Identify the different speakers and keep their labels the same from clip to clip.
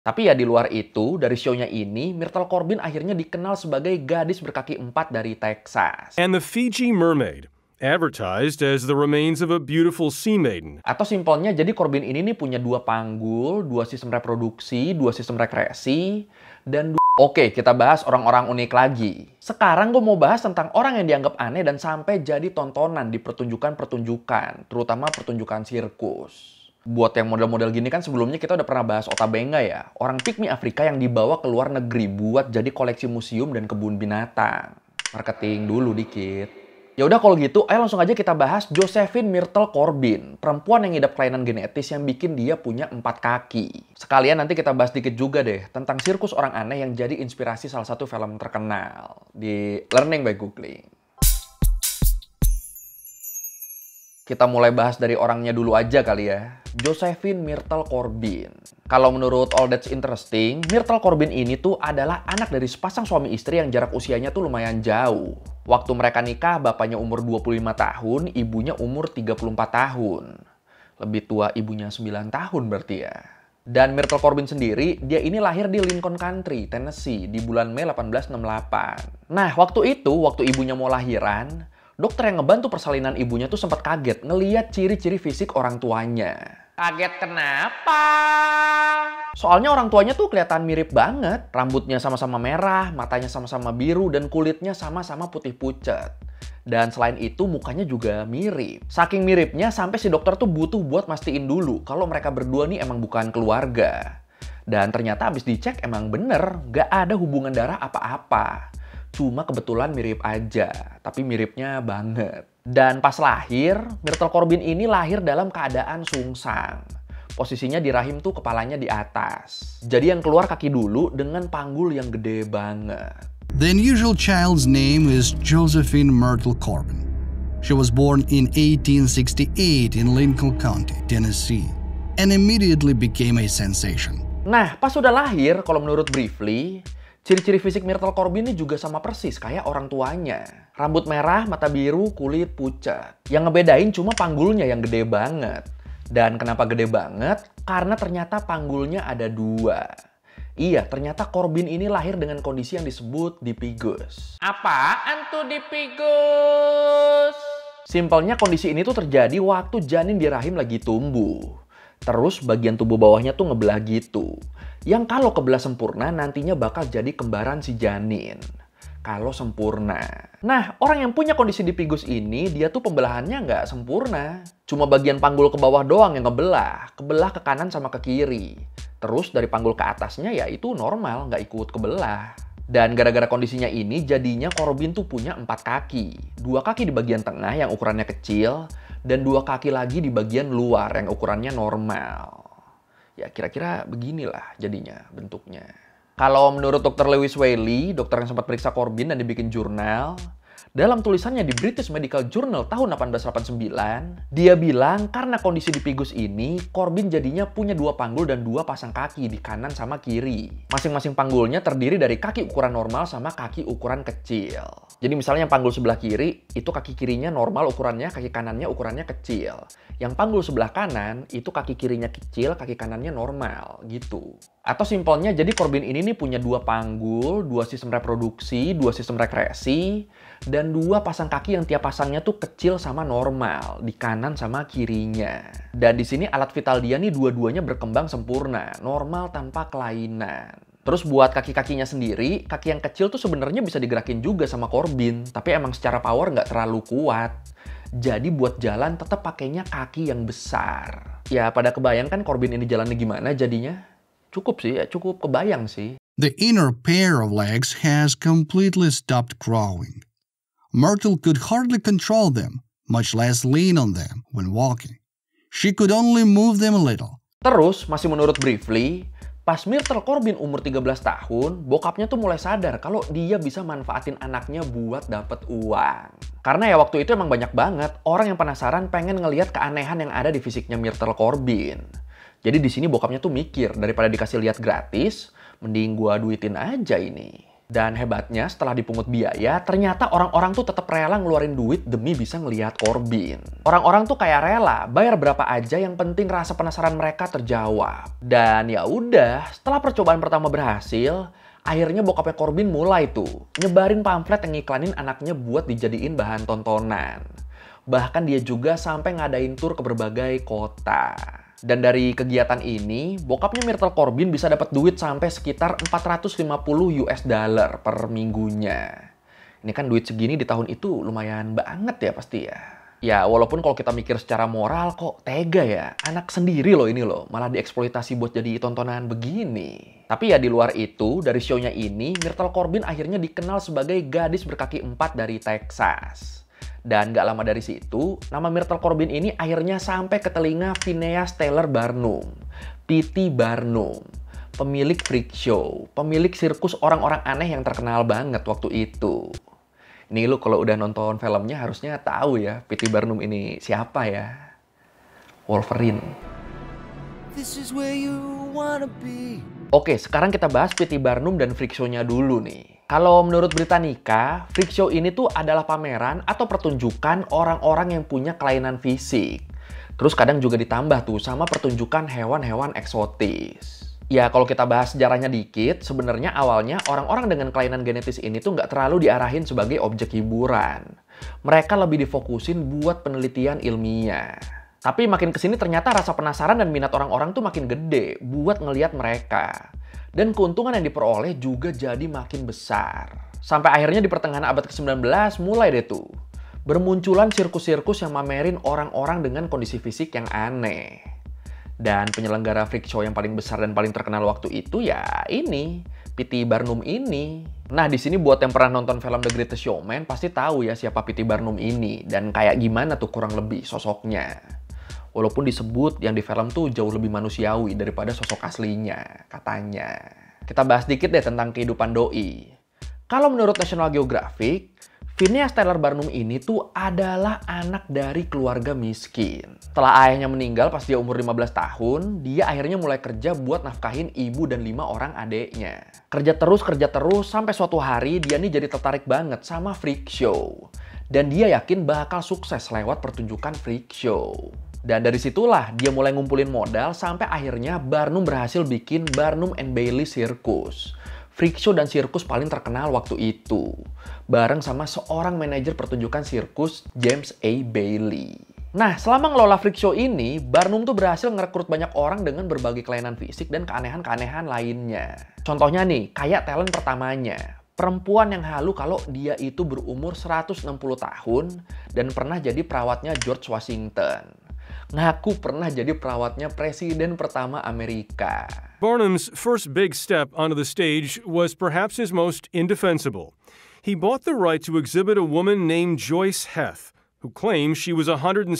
Speaker 1: Tapi ya di luar itu, dari show-nya ini, Myrtle Corbin akhirnya dikenal sebagai gadis berkaki 4 dari Texas.
Speaker 2: And the Fiji mermaid, advertised as the remains of a beautiful sea maiden.
Speaker 1: Atau simpelnya, jadi Corbin ini nih punya 2 panggul, 2 sistem reproduksi, 2 sistem rekreasi, dan Oke, kita bahas orang-orang unik lagi. Sekarang gue mau bahas tentang orang yang dianggap aneh dan sampai jadi tontonan di pertunjukan-pertunjukan, terutama pertunjukan sirkus. Buat yang model-model gini kan sebelumnya kita udah pernah bahas Otabenga ya, orang pygmy Afrika yang dibawa ke luar negeri buat jadi koleksi museum dan kebun binatang. Marketing dulu dikit. Ya udah kalau gitu, ayo langsung aja kita bahas Josephine Myrtle Corbin, perempuan yang ngidap kelainan genetis yang bikin dia punya 4 kaki. Sekalian nanti kita bahas dikit juga deh tentang sirkus orang aneh yang jadi inspirasi salah satu film terkenal di Learning by Googling. Kita mulai bahas dari orangnya dulu aja kali ya. Josephine Myrtle Corbin. Kalau menurut All That's Interesting, Myrtle Corbin ini tuh adalah anak dari sepasang suami istri yang jarak usianya tuh lumayan jauh. Waktu mereka nikah, bapaknya umur 25 tahun, ibunya umur 34 tahun. Lebih tua ibunya 9 tahun berarti ya. Dan Myrtle Corbin sendiri, dia ini lahir di Lincoln Country, Tennessee, di bulan Mei 1868. Nah, waktu itu, waktu ibunya mau lahiran, dokter yang ngebantu persalinan ibunya tuh sempat kaget ngeliat ciri-ciri fisik orang tuanya. Kaget kenapa? Soalnya orang tuanya tuh kelihatan mirip banget. Rambutnya sama-sama merah, matanya sama-sama biru, dan kulitnya sama-sama putih pucet. Dan selain itu mukanya juga mirip. Saking miripnya sampai si dokter tuh butuh buat mastiin dulu kalau mereka berdua nih emang bukan keluarga. Dan ternyata abis dicek emang bener, gak ada hubungan darah apa-apa. Cuma kebetulan mirip aja, tapi miripnya banget. Dan pas lahir, Myrtle Corbin ini lahir dalam keadaan sungsang. Posisinya di rahim tuh kepalanya di atas. Jadi yang keluar kaki dulu dengan panggul yang gede banget.
Speaker 3: The unusual child's name is Josephine Myrtle Corbin. She was born in 1868 in Lincoln County, Tennessee, and immediately became a sensation.
Speaker 1: Nah, pas sudah lahir, kalau menurut Briefly, ciri-ciri fisik Myrtle Corbin ini juga sama persis kayak orang tuanya. Rambut merah, mata biru, kulit pucat. Yang ngebedain cuma panggulnya yang gede banget. Dan kenapa gede banget? Karena ternyata panggulnya ada 2. Iya, ternyata Corbin ini lahir dengan kondisi yang disebut dipigus. Apaan tuh dipigus? Simpelnya kondisi ini tuh terjadi waktu janin di rahim lagi tumbuh. Terus bagian tubuh bawahnya tuh ngebelah gitu. Yang kalau kebelah sempurna nantinya bakal jadi kembaran si janin. Kalau sempurna. Nah, orang yang punya kondisi dipigus ini, dia tuh pembelahannya nggak sempurna. Cuma bagian panggul ke bawah doang yang ngebelah. Kebelah ke kanan sama ke kiri. Terus dari panggul ke atasnya ya itu normal, nggak ikut kebelah. Dan gara-gara kondisinya ini, jadinya Corbin tuh punya 4 kaki. 2 kaki di bagian tengah yang ukurannya kecil, dan 2 kaki lagi di bagian luar yang ukurannya normal. Ya kira-kira beginilah jadinya bentuknya. Kalau menurut Dr. Lewis Whaley, dokter yang sempat periksa Corbin dan dibikin jurnal, dalam tulisannya di British Medical Journal tahun 1889, dia bilang karena kondisi dipigus ini, Corbin jadinya punya 2 panggul dan 2 pasang kaki di kanan sama kiri. Masing-masing panggulnya terdiri dari kaki ukuran normal sama kaki ukuran kecil. Jadi misalnya yang panggul sebelah kiri, itu kaki kirinya normal ukurannya, kaki kanannya ukurannya kecil. Yang panggul sebelah kanan, itu kaki kirinya kecil, kaki kanannya normal, gitu. Atau simpelnya, jadi Corbin ini nih punya 2 panggul, 2 sistem reproduksi, 2 sistem rekreasi, dan 2 pasang kaki yang tiap pasangnya tuh kecil sama normal, di kanan sama kirinya. Dan di sini alat vital dia nih dua-duanya berkembang sempurna, normal tanpa kelainan. Terus buat kaki-kakinya sendiri, kaki yang kecil tuh sebenarnya bisa digerakin juga sama Corbin, tapi emang secara power nggak terlalu kuat. Jadi buat jalan tetap pakainya kaki yang besar. Ya pada kebayang kan Corbin ini jalannya gimana jadinya? Cukup sih, ya cukup kebayang sih.
Speaker 3: The inner pair of legs has completely stopped growing. Myrtle could hardly control them, much less lean on them when walking. She could only move them a little.
Speaker 1: Terus, masih menurut Briefly, pas Myrtle Corbin umur 13 tahun, bokapnya tuh mulai sadar kalau dia bisa manfaatin anaknya buat dapet uang. Karena ya waktu itu emang banyak banget orang yang penasaran pengen ngelihat keanehan yang ada di fisiknya Myrtle Corbin. Jadi di sini bokapnya tuh mikir, daripada dikasih lihat gratis, mending gua duitin aja ini. Dan hebatnya setelah dipungut biaya, ternyata orang-orang tuh tetap rela ngeluarin duit demi bisa ngelihat Corbin. Orang-orang tuh kayak rela bayar berapa aja, yang penting rasa penasaran mereka terjawab. Dan ya udah, setelah percobaan pertama berhasil, akhirnya bokapnya Corbin mulai tuh nyebarin pamflet yang ngiklanin anaknya buat dijadiin bahan tontonan. Bahkan dia juga sampai ngadain tur ke berbagai kota. Dan dari kegiatan ini, bokapnya Myrtle Corbin bisa dapat duit sampai sekitar 450 US dollar per minggunya. Ini kan duit segini di tahun itu lumayan banget ya pasti ya. Ya walaupun kalau kita mikir secara moral kok tega ya, anak sendiri loh ini loh, malah dieksploitasi buat jadi tontonan begini. Tapi ya di luar itu, dari show-nya ini, Myrtle Corbin akhirnya dikenal sebagai gadis berkaki 4 dari Texas. Dan gak lama dari situ, nama Myrtle Corbin ini akhirnya sampai ke telinga Phineas Taylor Barnum, P.T. Barnum, pemilik freak show, pemilik sirkus orang-orang aneh yang terkenal banget waktu itu. Ini lu kalau udah nonton filmnya harusnya tahu ya, P.T. Barnum ini siapa ya? Wolverine. This is where you wanna be. Oke, sekarang kita bahas P.T. Barnum dan freak show-nya dulu nih. Kalau menurut Britannica, freak show ini tuh adalah pameran atau pertunjukan orang-orang yang punya kelainan fisik. Terus kadang juga ditambah tuh sama pertunjukan hewan-hewan eksotis. Ya kalau kita bahas sejarahnya dikit, sebenarnya awalnya orang-orang dengan kelainan genetis ini tuh nggak terlalu diarahin sebagai objek hiburan. Mereka lebih difokusin buat penelitian ilmiah. Tapi makin kesini ternyata rasa penasaran dan minat orang-orang tuh makin gede buat ngelihat mereka. Dan keuntungan yang diperoleh juga jadi makin besar. Sampai akhirnya di pertengahan abad ke-19 mulai deh tuh bermunculan sirkus-sirkus yang mamerin orang-orang dengan kondisi fisik yang aneh. Dan penyelenggara freak show yang paling besar dan paling terkenal waktu itu ya ini, P.T. Barnum ini. Nah di sini buat yang pernah nonton film The Greatest Showman pasti tahu ya siapa P.T. Barnum ini dan kayak gimana tuh kurang lebih sosoknya. Walaupun disebut yang di film tuh jauh lebih manusiawi daripada sosok aslinya, katanya. Kita bahas dikit deh tentang kehidupan doi. Kalau menurut National Geographic, Phineas Taylor Barnum ini tuh adalah anak dari keluarga miskin. Setelah ayahnya meninggal pas dia umur 15 tahun, dia akhirnya mulai kerja buat nafkahin ibu dan 5 orang adeknya. Kerja terus, sampai suatu hari dia nih jadi tertarik banget sama freak show. Dan dia yakin bakal sukses lewat pertunjukan freak show. Dan dari situlah dia mulai ngumpulin modal sampai akhirnya Barnum berhasil bikin Barnum and Bailey Circus. Freak show dan sirkus paling terkenal waktu itu. Bareng sama seorang manajer pertunjukan sirkus, James A. Bailey. Nah, selama ngelola freak show ini, Barnum tuh berhasil ngerekrut banyak orang dengan berbagai kelainan fisik dan keanehan-keanehan lainnya. Contohnya nih, kayak talent pertamanya. Perempuan yang halu kalau dia itu berumur 160 tahun dan pernah jadi perawatnya George Washington. Ngaku pernah jadi perawatnya presiden pertama Amerika.
Speaker 2: Barnum's first big step onto the stage was perhaps his most indefensible. He bought the right to exhibit a woman named Joyce Heth, who claims she was 161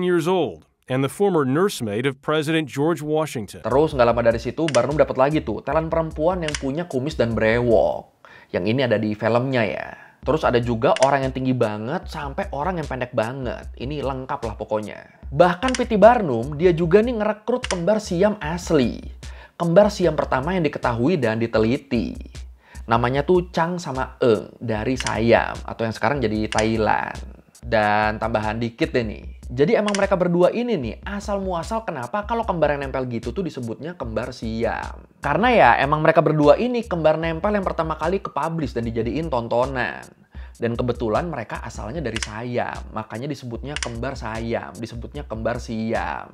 Speaker 2: years old and the former nursemaid of President George Washington.
Speaker 1: Terus nggak lama dari situ, Barnum dapat lagi tuh talent perempuan yang punya kumis dan brewok. Yang ini ada di filmnya ya. Terus ada juga orang yang tinggi banget sampai orang yang pendek banget. Ini lengkap lah pokoknya. Bahkan P.T. Barnum, dia juga nih ngerekrut kembar Siam asli. Kembar Siam pertama yang diketahui dan diteliti. Namanya tuh Chang sama Eng dari Siam atau yang sekarang jadi Thailand. Dan tambahan dikit deh nih. Jadi emang mereka berdua ini nih asal muasal kenapa kalau kembar yang nempel gitu tuh disebutnya kembar Siam. Karena ya emang mereka berdua ini kembar nempel yang pertama kali ke-publish dan dijadiin tontonan. Dan kebetulan mereka asalnya dari Siam, makanya disebutnya kembar Siam, disebutnya kembar Siam.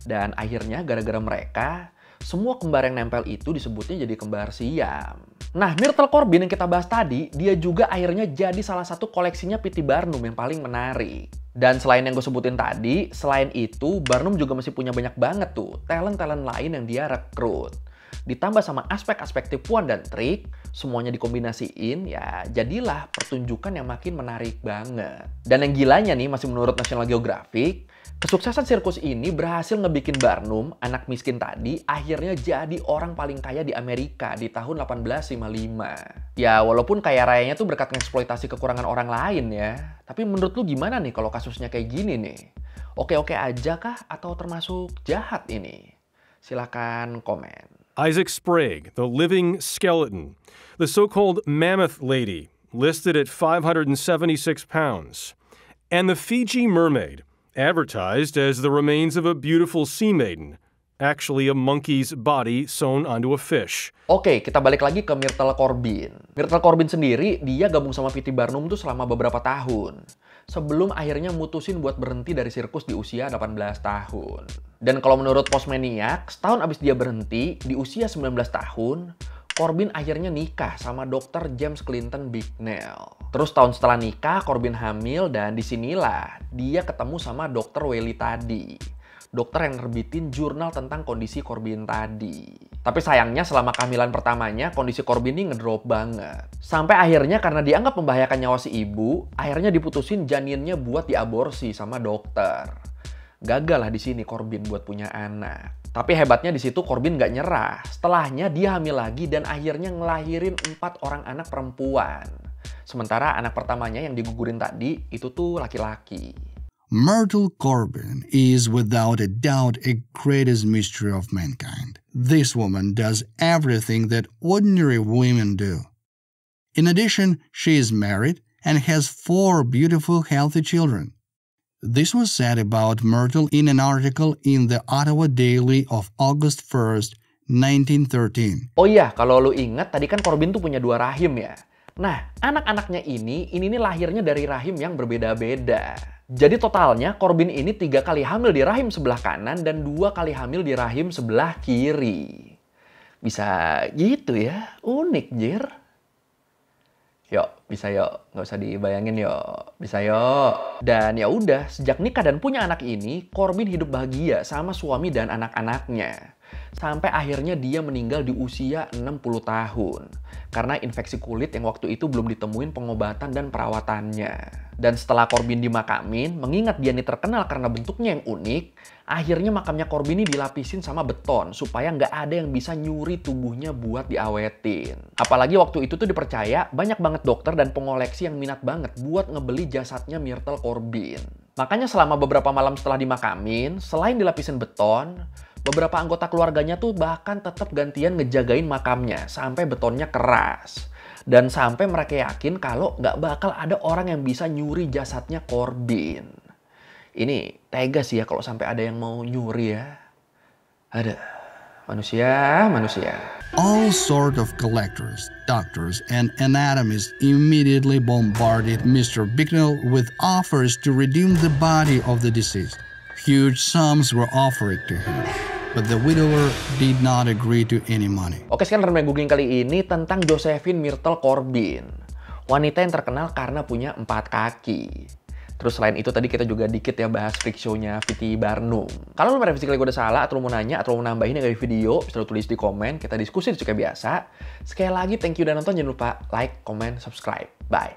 Speaker 1: Dan akhirnya gara-gara mereka, semua kembar yang nempel itu disebutnya jadi kembar Siam. Nah, Myrtle Corbin yang kita bahas tadi, dia juga akhirnya jadi salah satu koleksinya P.T. Barnum yang paling menarik. Dan selain yang gue sebutin tadi, selain itu, Barnum juga masih punya banyak banget tuh talent-talent lain yang dia rekrut. Ditambah sama aspek-aspek tipuan dan trik, semuanya dikombinasiin, ya jadilah pertunjukan yang makin menarik banget. Dan yang gilanya nih, masih menurut National Geographic, kesuksesan sirkus ini berhasil ngebikin Barnum, anak miskin tadi, akhirnya jadi orang paling kaya di Amerika di tahun 1855. Ya, walaupun kaya rayanya tuh berkat ngeksploitasi kekurangan orang lain ya. Tapi menurut lu gimana nih kalau kasusnya kayak gini nih? Oke-oke aja kah atau termasuk jahat ini? Silakan komen.
Speaker 2: Isaac Sprague, the living skeleton. The so-called Mammoth Lady, listed at 576 pounds. And the Fiji Mermaid, advertised as the remains of a beautiful sea maiden, actually a monkey's body sewn onto a fish.
Speaker 1: Oke, kita balik lagi ke Myrtle Corbin. Myrtle Corbin sendiri, dia gabung sama P.T. Barnum tuh selama beberapa tahun. Sebelum akhirnya mutusin buat berhenti dari sirkus di usia 18 tahun. Dan kalau menurut Postmaniac, setahun abis dia berhenti, di usia 19 tahun, Corbin akhirnya nikah sama Dr. James Clinton Bicknell. Terus tahun setelah nikah, Corbin hamil dan disinilah dia ketemu sama Dr. Whaley tadi. Dokter yang nerbitin jurnal tentang kondisi Corbin tadi. Tapi sayangnya selama kehamilan pertamanya, kondisi Corbin ini ngedrop banget. Sampai akhirnya karena dianggap membahayakan nyawa si ibu, akhirnya diputusin janinnya buat diaborsi sama dokter. Gagal lah di sini Corbin buat punya anak. Tapi hebatnya di situ Corbin nggak nyerah. Setelahnya dia hamil lagi dan akhirnya ngelahirin 4 orang anak perempuan. Sementara anak pertamanya yang digugurin tadi itu tuh laki-laki.
Speaker 3: Myrtle Corbin is without a doubt a greatest mystery of mankind. This woman does everything that ordinary women do. In addition, she is married and has 4 beautiful, healthy children. This was said about Myrtle in an article in the Ottawa Daily of August 1st, 1913.
Speaker 1: Oh iya, kalau lu ingat tadi kan Corbin tuh punya 2 rahim ya. Nah, anak-anaknya ini lahirnya dari rahim yang berbeda-beda. Jadi totalnya Corbin ini 3 kali hamil di rahim sebelah kanan dan 2 kali hamil di rahim sebelah kiri. Bisa gitu ya, unik jir. Yuk, bisa yuk, nggak usah dibayangin yuk, bisa yuk. Dan ya udah, sejak nikah dan punya anak ini, Corbin hidup bahagia sama suami dan anak-anaknya. Sampai akhirnya dia meninggal di usia 60 tahun. Karena infeksi kulit yang waktu itu belum ditemuin pengobatan dan perawatannya. Dan setelah Corbin dimakamin, mengingat dia ini terkenal karena bentuknya yang unik, akhirnya makamnya Corbin ini dilapisin sama beton supaya nggak ada yang bisa nyuri tubuhnya buat diawetin. Apalagi waktu itu tuh dipercaya banyak banget dokter dan pengoleksi yang minat banget buat ngebeli jasadnya Myrtle Corbin. Makanya selama beberapa malam setelah dimakamin, selain dilapisin beton, beberapa anggota keluarganya tuh bahkan tetap gantian ngejagain makamnya sampai betonnya keras. Dan sampai mereka yakin kalau nggak bakal ada orang yang bisa nyuri jasadnya Corbin. Ini tega sih ya kalau sampai ada yang mau nyuri ya. Ada manusia.
Speaker 3: All sort of collectors, doctors, and anatomists immediately bombarded Mr. Bicknell with offers to redeem the body of the deceased. Huge sums were offered to him, but the widower did not agree to any money.
Speaker 1: Oke, sekarang remeh googling kali ini tentang Josephine Myrtle Corbin. Wanita yang terkenal karena punya 4 kaki. Terus selain itu tadi kita juga dikit ya bahas freak show-nya P.T. Barnum. Kalau lu merevisi kali gue udah salah atau lu mau nanya atau lu mau nambahin dari video, bisa lu tulis di komen, kita diskusi kayak biasa. Sekali lagi thank you udah nonton, jangan lupa like, comment, subscribe. Bye.